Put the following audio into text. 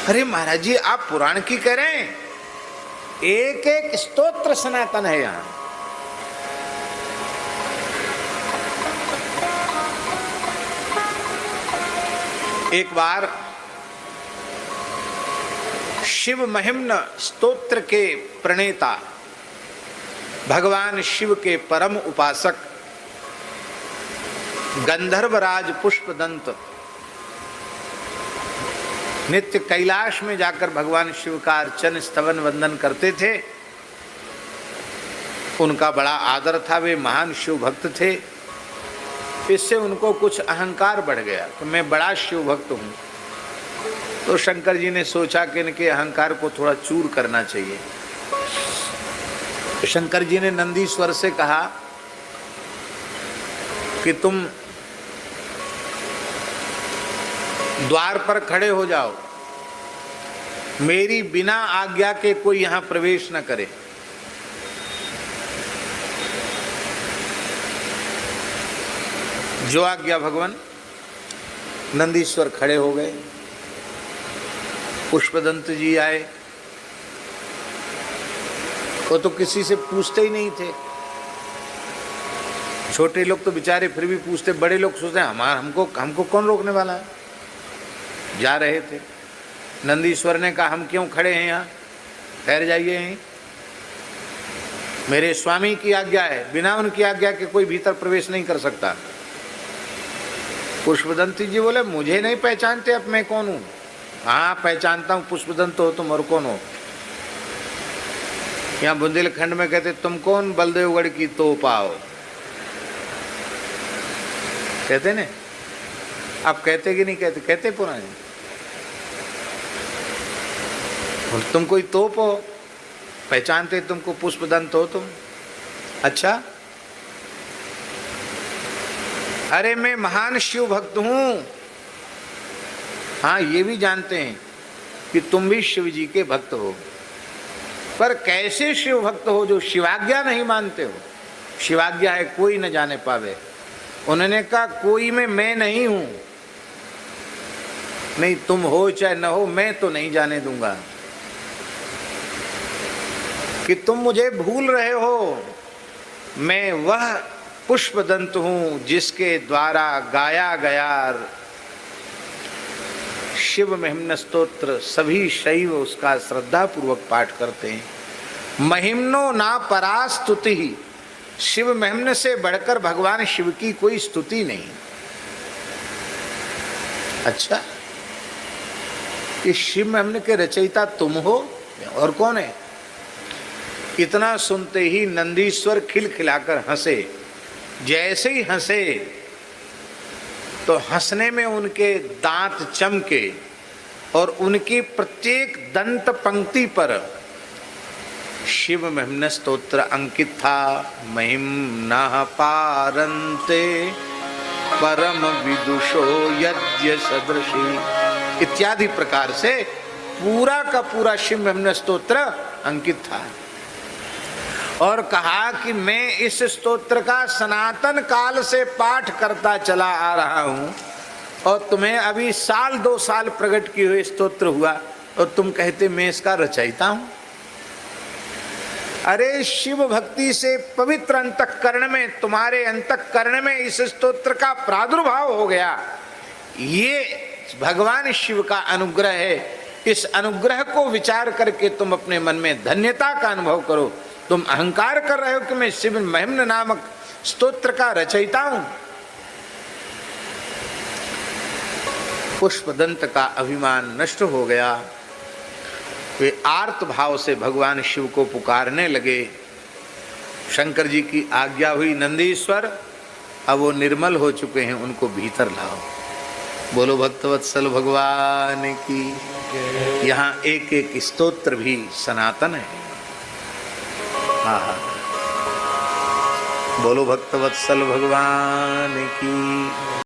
अरे महाराज जी आप पुराण की कह रहे हैं, एक एक स्तोत्र सनातन है यहां। एक बार शिव महिम्न स्तोत्र के प्रणेता भगवान शिव के परम उपासक गंधर्वराज पुष्पदंत नित्य कैलाश में जाकर भगवान शिव का अर्चन स्तवन वंदन करते थे। उनका बड़ा आदर था, वे महान शिव भक्त थे। इससे उनको कुछ अहंकार बढ़ गया कि मैं बड़ा शिव भक्त हूं। तो शंकर जी ने सोचा कि इनके अहंकार को थोड़ा चूर करना चाहिए। शंकर जी ने नंदीश्वर से कहा कि तुम द्वार पर खड़े हो जाओ, मेरी बिना आज्ञा के कोई यहां प्रवेश न करे। जो आज्ञा भगवान। नंदीश्वर खड़े हो गए, पुष्पदंत जी आए। वो तो किसी से पूछते ही नहीं थे। छोटे लोग तो बेचारे फिर भी पूछते, बड़े लोग सोचते हैं हमको कौन रोकने वाला है। जा रहे थे, नंदीश्वर ने कहा हम क्यों खड़े हैं यहाँ, ठहर जाइए यहीं, मेरे स्वामी की आज्ञा है, बिना उनकी आज्ञा के कोई भीतर प्रवेश नहीं कर सकता। पुष्पदंत जी बोले मुझे नहीं पहचानते, अब मैं कौन हूँ? हाँ पहचानता हूँ, पुष्पदंत हो तुम, और कौन हो? यहाँ बुंदेलखंड में कहते तुम कौन, बलदेवगढ़ की तोप आओ, कहते ने। आप कहते कि नहीं कहते? कहते पुराने। और तुम कोई तोप हो, पहचानते तुमको, पुष्पदंत हो तुम। अच्छा, अरे मैं महान शिव भक्त हूं। हाँ ये भी जानते हैं कि तुम भी शिव जी के भक्त हो, पर कैसे शिव भक्त हो जो शिवाज्ञा नहीं मानते हो? शिवाज्ञा है कोई न जाने पावे। उन्होंने कहा कोई में मैं नहीं हूं, नहीं तुम हो चाहे न हो, मैं तो नहीं जाने दूंगा कि तुम मुझे भूल रहे हो। मैं वह पुष्पदंत हूं जिसके द्वारा गाया गया शिव महिम्न स्तोत्र सभी शैव उसका श्रद्धा पूर्वक पाठ करते हैं। महिम्नो ना परास्तुति ही, शिव महिम्न से बढ़कर भगवान शिव की कोई स्तुति नहीं। अच्छा, कि शिव महिम्न के रचयिता तुम हो, और कौन है? इतना सुनते ही नंदीश्वर खिलखिलाकर हंसे। जैसे ही हंसे तो हंसने में उनके दांत चमके और उनकी प्रत्येक दंत पंक्ति पर शिव महिम्न स्तोत्र अंकित था। महिम्नः पारन्ते परम विदुषो यज्ञ सदृशी इत्यादि प्रकार से पूरा का पूरा शिव महिम्न स्तोत्र अंकित था। और कहा कि मैं इस स्तोत्र का सनातन काल से पाठ करता चला आ रहा हूं, और तुम्हें अभी 1-2 साल प्रकट किए हुए स्तोत्र हुआ और तुम कहते मैं इसका रचयिता हूं। अरे शिव भक्ति से पवित्र अंतःकरण में, तुम्हारे अंतःकरण में इस स्तोत्र का प्रादुर्भाव हो गया, ये भगवान शिव का अनुग्रह है। इस अनुग्रह को विचार करके तुम अपने मन में धन्यता का अनुभव करो। तुम अहंकार कर रहे हो कि मैं शिव महिम्न नामक स्तोत्र का रचयिता हूं। पुष्पदंत का अभिमान नष्ट हो गया। वे आर्त भाव से भगवान शिव को पुकारने लगे। शंकर जी की आज्ञा हुई, नंदीश्वर अब वो निर्मल हो चुके हैं, उनको भीतर लाओ। बोलो भक्तवत्सल भगवान की। यहाँ एक एक स्तोत्र भी सनातन है। बोलो भक्तवत्सल भगवान की।